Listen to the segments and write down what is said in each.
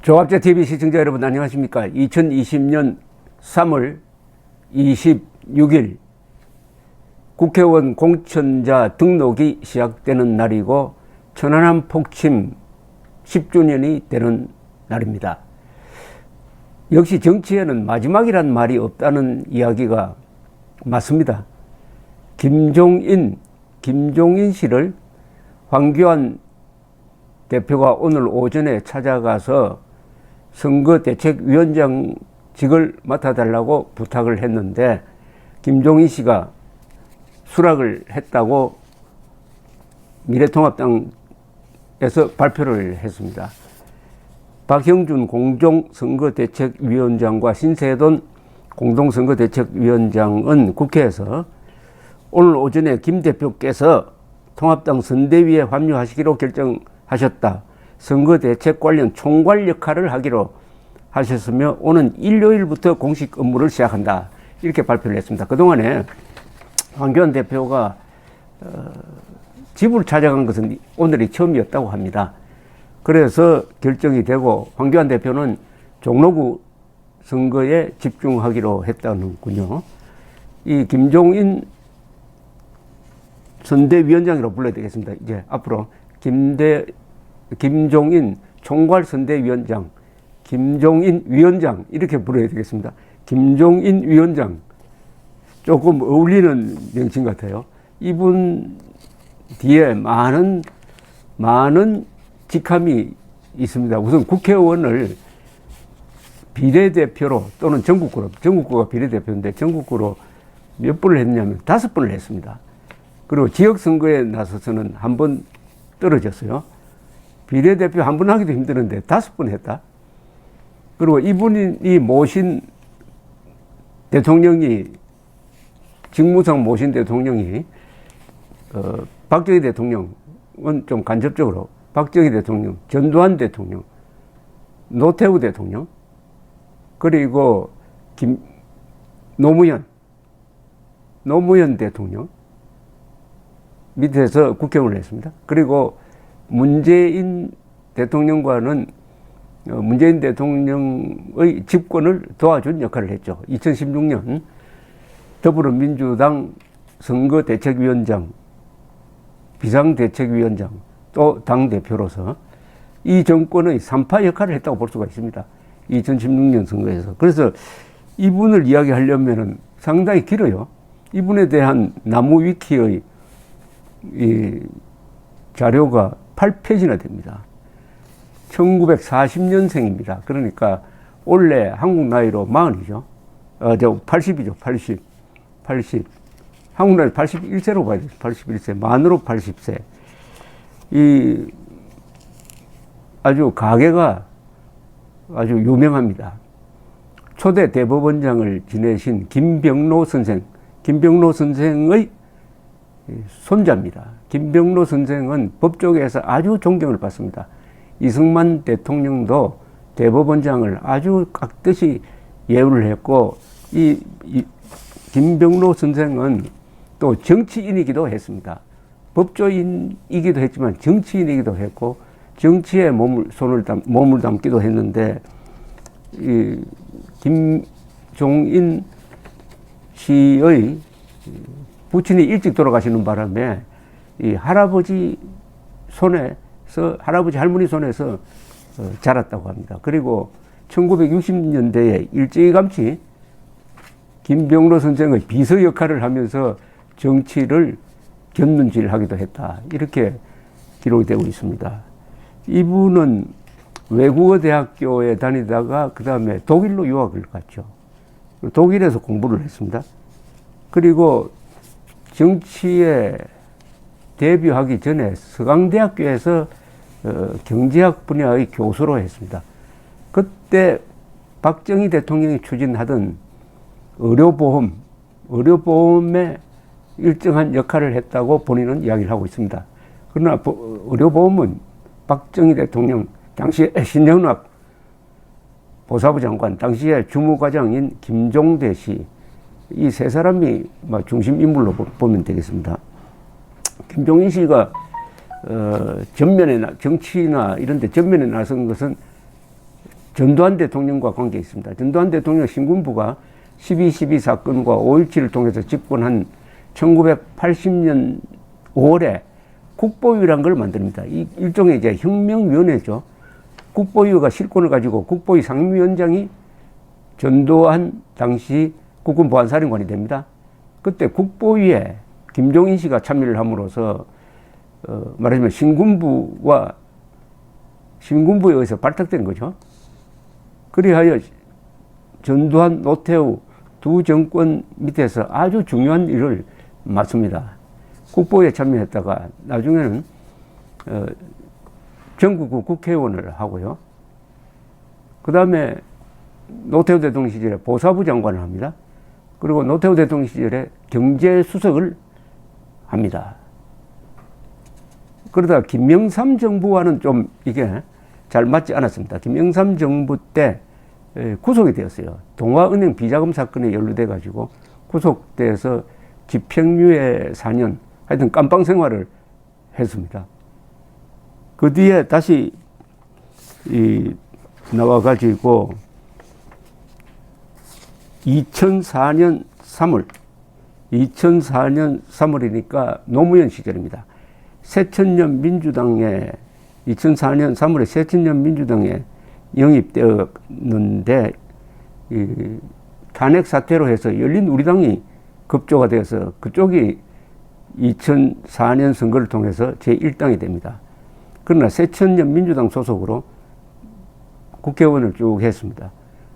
조합제TV 시청자 여러분 안녕하십니까. 2020년 3월 26일 국회의원 공천자 등록이 시작되는 날이고 천안함 폭침 10주년이 되는 날입니다. 역시 정치에는 마지막이란 말이 없다는 이야기가 맞습니다. 김종인 씨를 황교안 대표가 오늘 오전에 찾아가서 선거대책위원장직을 맡아달라고 부탁을 했는데 김종인 씨가 수락을 했다고 미래통합당에서 발표를 했습니다. 박형준 공동선거대책위원장과 신세돈 공동선거대책위원장은 국회에서 오늘 오전에 김 대표께서 통합당 선대위에 합류하시기로 결정하셨다. 선거대책 관련 총괄 역할을 하기로 하셨으며 오는 일요일부터 공식 업무를 시작한다. 이렇게 발표를 했습니다. 그동안에 황교안 대표가 집을 찾아간 것은 오늘이 처음이었다고 합니다. 그래서 결정이 되고 황교안 대표는 종로구 선거에 집중하기로 했다는군요. 이 김종인 선대위원장이라고 불러야 되겠습니다. 이제 앞으로 김종인 총괄선대위원장, 김종인 위원장 이렇게 불러야 되겠습니다. 김종인 위원장 조금 어울리는 명칭 같아요. 이분 뒤에 많은 직함이 있습니다. 우선 국회의원을 비례대표로 또는 전국구가 비례대표인데 전국구로 몇 번을 했냐면 5번을 했습니다. 그리고 지역선거에 나서서는 한 번 떨어졌어요. 비례대표 한 번 하기도 힘드는데 5번 했다. 그리고 이분이 모신 대통령이 직무상 모신 대통령이 박정희 대통령은 좀 간접적으로 박정희 대통령, 전두환 대통령, 노태우 대통령, 그리고 노무현 대통령 밑에서 국회의원을 했습니다. 그리고 문재인 대통령과는 문재인 대통령의 집권을 도와준 역할을 했죠. 2016년 더불어민주당 선거대책위원장, 비상대책위원장, 또 당대표로서 이 정권의 3파 역할을 했다고 볼 수가 있습니다. 2016년 선거에서. 그래서 이분을 이야기하려면 상당히 길어요. 이분에 대한 나무위키의 이 자료가 8페이지나 됩니다. 1940년생입니다. 그러니까 원래 한국 나이로 40이죠. 80이죠. 80. 한국 나이 81세로 봐야 돼요. 81세. 만으로 80세. 아주 가계가 아주 유명합니다. 초대 대법원장을 지내신 김병로 선생의 손자입니다. 김병로 선생은 법조계에서 아주 존경을 받습니다. 이승만 대통령도 대법원장을 아주 깍듯이 예우를 했고, 이 김병로 선생은 또 정치인이기도 했습니다. 법조인이기도 했지만 정치인이기도 했고, 정치에 몸을 담기도 했는데, 이 김종인 씨의 부친이 일찍 돌아가시는 바람에 이 할아버지 할머니 손에서 자랐다고 합니다. 그리고 1960년대에 일찌감치 김병로 선생의 비서 역할을 하면서 정치를 견눈질하기도 했다. 이렇게 기록이 되고 있습니다. 이분은 외국어 대학교에 다니다가 그 다음에 독일로 유학을 갔죠. 독일에서 공부를 했습니다. 그리고 정치에 데뷔하기 전에 서강대학교에서 경제학 분야의 교수로 했습니다. 그때 박정희 대통령이 추진하던 의료보험에 일정한 역할을 했다고 본인은 이야기를 하고 있습니다. 그러나 의료보험은 박정희 대통령, 당시에 신영락 보사부 장관, 당시에 주무과장인 김종대 씨, 이 세 사람이 중심 인물로 보면 되겠습니다. 김종인 씨가 정치나 이런 데 전면에 나선 것은 전두환 대통령과 관계 있습니다. 전두환 대통령 신군부가 12.12 사건과 5.17을 통해서 집권한 1980년 5월에 국보위라는 걸 만듭니다. 이 일종의 이제 혁명위원회죠. 국보위가 실권을 가지고 국보위 상임위원장이 전두환 당시 국군보안사령관이 됩니다. 그때 국보위에 김종인 씨가 참여를 함으로써 말하자면 신군부에 의해서 발탁된 거죠. 그리하여 전두환, 노태우 두 정권 밑에서 아주 중요한 일을 맡습니다. 국보에 참여했다가 나중에는 전국구 국회의원을 하고요. 그 다음에 노태우 대통령 시절에 보사부 장관을 합니다. 그리고 노태우 대통령 시절에 경제수석을 합니다. 그러다 김영삼 정부와는 좀 이게 잘 맞지 않았습니다. 김영삼 정부 때 구속이 되었어요. 동아은행 비자금 사건에 연루돼 가지고 구속돼서 집행유예 4년, 하여튼 깜빵 생활을 했습니다. 그 뒤에 다시 나와 가지고 2004년 3월이니까 노무현 시절입니다. 새천년 민주당에 2004년 3월에 새천년 민주당에 영입되었는데 탄핵 사태로 해서 열린우리당이 급조가 되어서 그쪽이 2004년 선거를 통해서 제1당이 됩니다. 그러나 새천년 민주당 소속으로 국회의원을 쭉 했습니다.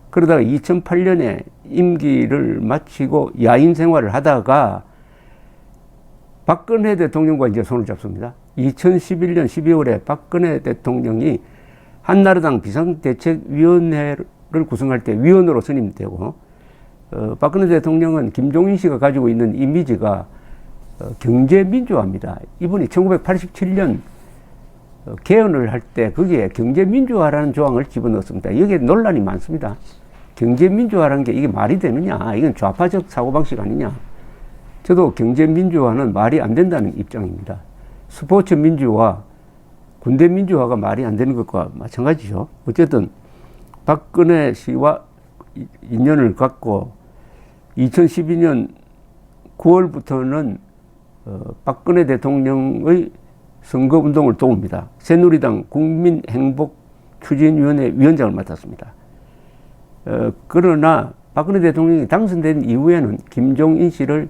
그러다가 2008년에 임기를 마치고 야인 생활을 하다가 박근혜 대통령과 이제 손을 잡습니다. 2011년 12월에 박근혜 대통령이 한나라당 비상대책위원회를 구성할 때 위원으로 선임되고 박근혜 대통령은 김종인 씨가 가지고 있는 이미지가 경제민주화입니다. 이분이 1987년 개헌을 할 때 거기에 경제민주화라는 조항을 집어넣었습니다. 여기에 논란이 많습니다. 경제민주화라는 게 이게 말이 되느냐, 이건 좌파적 사고방식 아니냐. 저도 경제민주화는 말이 안 된다는 입장입니다. 스포츠 민주화, 군대 민주화가 말이 안 되는 것과 마찬가지죠. 어쨌든 박근혜 씨와 인연을 갖고 2012년 9월부터는 박근혜 대통령의 선거운동을 도웁니다. 새누리당 국민행복추진위원회 위원장을 맡았습니다. 그러나 박근혜 대통령이 당선된 이후에는 김종인 씨를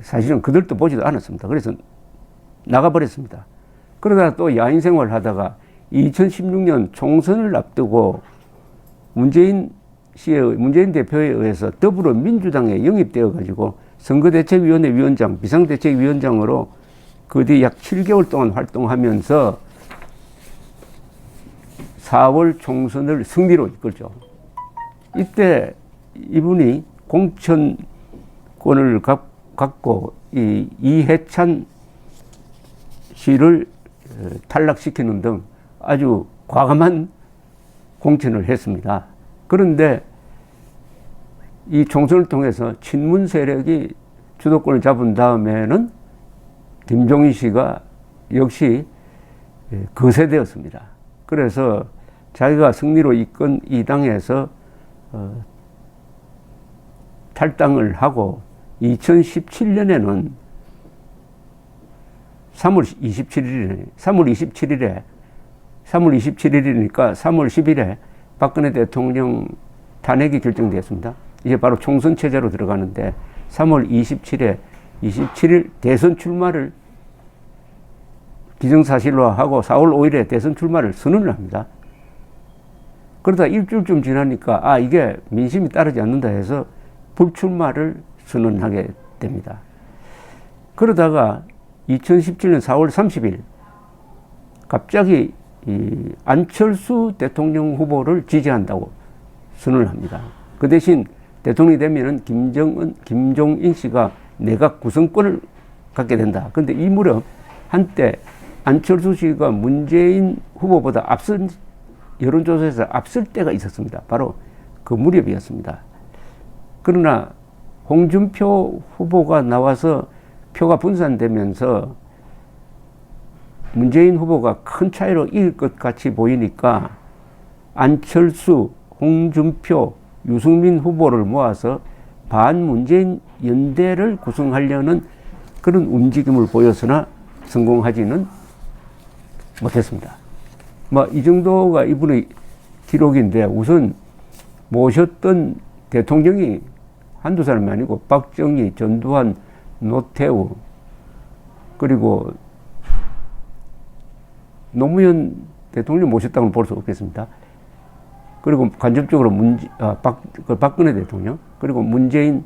사실은 그들도 보지도 않았습니다. 그래서 나가버렸습니다. 그러다가 또 야인 생활을 하다가 2016년 총선을 앞두고 문재인 대표에 의해서 더불어민주당에 영입되어 가지고 선거대책위원회 위원장, 비상대책위원장으로 그 뒤 약 7개월 동안 활동하면서 4월 총선을 승리로 이끌죠. 이때 이분이 공천권을 갖고 이해찬 씨를 탈락시키는 등 아주 과감한 공천을 했습니다. 그런데 이 총선을 통해서 친문 세력이 주도권을 잡은 다음에는 김종인 씨가 역시 거세되었습니다. 그래서 자기가 승리로 이끈 이 당에서 탈당을 하고 2017년에는 3월 27일이니까 3월 10일에 박근혜 대통령 탄핵이 결정되었습니다. 이제 바로 총선 체제로 들어가는데 3월 27일 대선 출마를 기정사실화하고 4월 5일에 대선 출마를 선언을 합니다. 그러다 일주일쯤 지나니까 이게 민심이 따르지 않는다 해서 불출마를 선언하게 됩니다. 그러다가 2017년 4월 30일 갑자기 이 안철수 대통령 후보를 지지한다고 선언을 합니다. 그 대신 대통령이 되면은 김종인 씨가 내각 구성권을 갖게 된다. 그런데 이 무렵 한때 안철수 씨가 문재인 후보보다 앞선 여론조사에서 앞설 때가 있었습니다. 바로 그 무렵이었습니다. 그러나 홍준표 후보가 나와서 표가 분산되면서 문재인 후보가 큰 차이로 이길 것 같이 보이니까 안철수, 홍준표, 유승민 후보를 모아서 반문재인 연대를 구성하려는 그런 움직임을 보였으나 성공하지는 못했습니다. 이 정도가 이분의 기록인데, 우선 모셨던 대통령이 한두 사람이 아니고 박정희, 전두환, 노태우, 그리고 노무현 대통령 모셨다고는 볼 수 없겠습니다. 그리고 간접적으로 박근혜 대통령, 그리고 문재인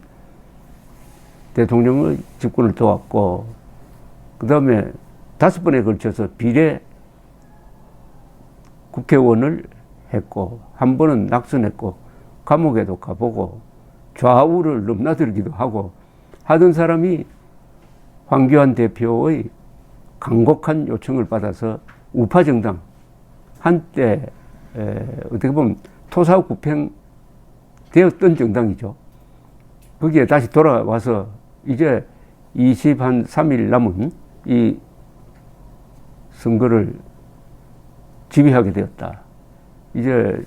대통령의 집권을 도왔고, 그 다음에 5번에 걸쳐서 비례 국회의원을 했고, 한 번은 낙선했고, 감옥에도 가보고, 좌우를 넘나들기도 하고 하던 사람이 황교안 대표의 간곡한 요청을 받아서 우파정당, 한때 어떻게 보면 토사구팽 되었던 정당이죠. 거기에 다시 돌아와서 이제 23일 남은 이 선거를 지휘하게 되었다. 이제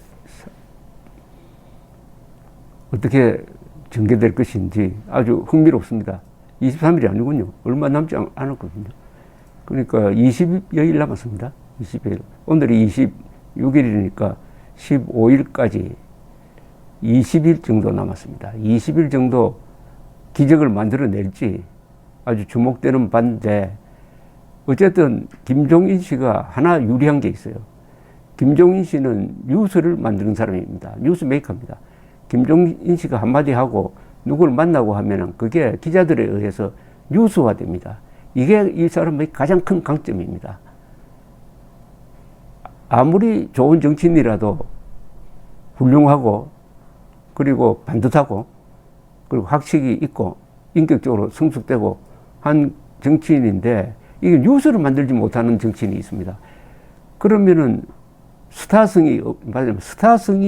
어떻게 전개될 것인지 아주 흥미롭습니다. 23일이 아니군요. 얼마 남지 않았거든요. 그러니까 20여일 남았습니다. 20일. 오늘이 26일이니까 15일까지 20일 정도 남았습니다. 20일 정도 기적을 만들어낼지 아주 주목되는 바인데, 어쨌든 김종인 씨가 하나 유리한 게 있어요. 김종인 씨는 뉴스를 만드는 사람입니다. 뉴스 메이커입니다. 김종인 씨가 한마디 하고 누구를 만나고 하면은 그게 기자들에 의해서 뉴스화됩니다. 이게 이 사람의 가장 큰 강점입니다. 아무리 좋은 정치인이라도 훌륭하고, 그리고 반듯하고, 그리고 학식이 있고 인격적으로 성숙되고 한 정치인인데, 이게 뉴스를 만들지 못하는 정치인이 있습니다. 그러면은 스타성이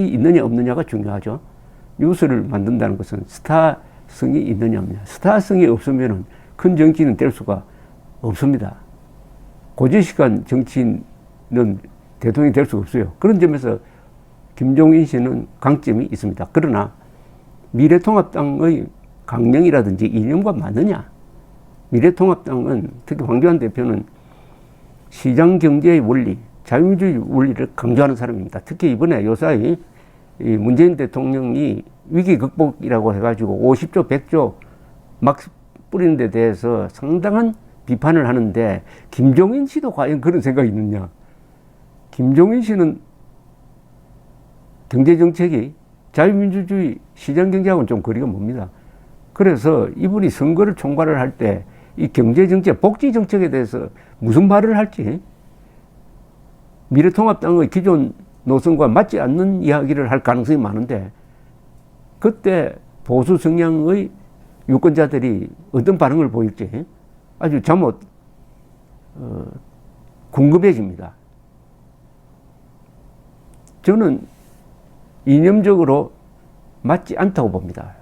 있느냐 없느냐가 중요하죠. 뉴스를 만든다는 것은 스타성이 있느냐 없느냐. 스타성이 없으면은 큰 정치인은 될 수가 없습니다. 고지식한 정치인은 대통령이 될 수가 없어요. 그런 점에서 김종인 씨는 강점이 있습니다. 그러나 미래통합당의 강령이라든지 이념과 맞느냐? 미래통합당은, 특히 황교안 대표는 시장경제의 원리, 자유민주주의 원리를 강조하는 사람입니다. 특히 이번에 요사이 이 문재인 대통령이 위기 극복이라고 해가지고 50조, 100조 막 뿌리는 데 대해서 상당한 비판을 하는데, 김종인 씨도 과연 그런 생각이 있느냐? 김종인 씨는 경제정책이 자유민주주의 시장경제하고는 좀 거리가 멉니다. 그래서 이분이 선거를 총괄을 할 때 이 경제정책, 복지정책에 대해서 무슨 말을 할지, 미래통합당의 기존 노선과 맞지 않는 이야기를 할 가능성이 많은데, 그때 보수 성향의 유권자들이 어떤 반응을 보일지 아주 잠못 궁금해집니다. 저는 이념적으로 맞지 않다고 봅니다.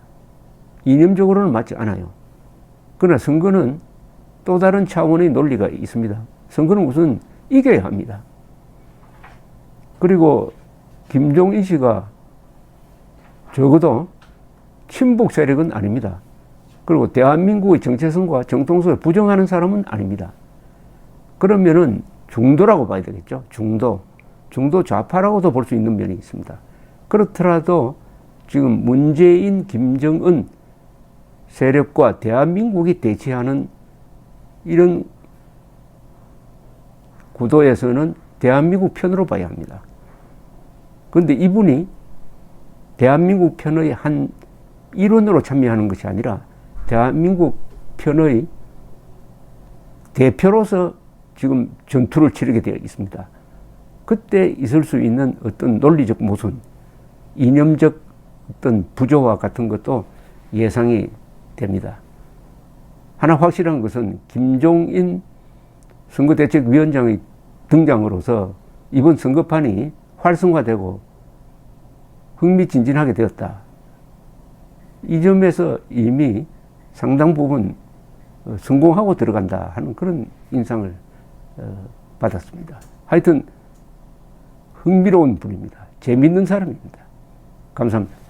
이념적으로는 맞지 않아요. 그러나 선거는 또 다른 차원의 논리가 있습니다. 선거는 우선 이겨야 합니다. 그리고 김종인 씨가 적어도 친북 세력은 아닙니다. 그리고 대한민국의 정체성과 정통성을 부정하는 사람은 아닙니다. 그러면은 중도라고 봐야 되겠죠. 중도 좌파라고도 볼 수 있는 면이 있습니다. 그렇더라도 지금 문재인, 김정은 세력과 대한민국이 대치하는 이런 구도에서는 대한민국 편으로 봐야 합니다. 그런데 이분이 대한민국 편의 한 일원으로 참여하는 것이 아니라 대한민국 편의 대표로서 지금 전투를 치르게 되어 있습니다. 그때 있을 수 있는 어떤 논리적 모순, 이념적 어떤 부조화 같은 것도 예상이 됩니다. 하나 확실한 것은 김종인 선거대책위원장의 등장으로서 이번 선거판이 활성화되고 흥미진진하게 되었다. 이 점에서 이미 상당 부분 성공하고 들어간다 하는 그런 인상을 받았습니다. 하여튼 흥미로운 분입니다. 재밌는 사람입니다. 감사합니다.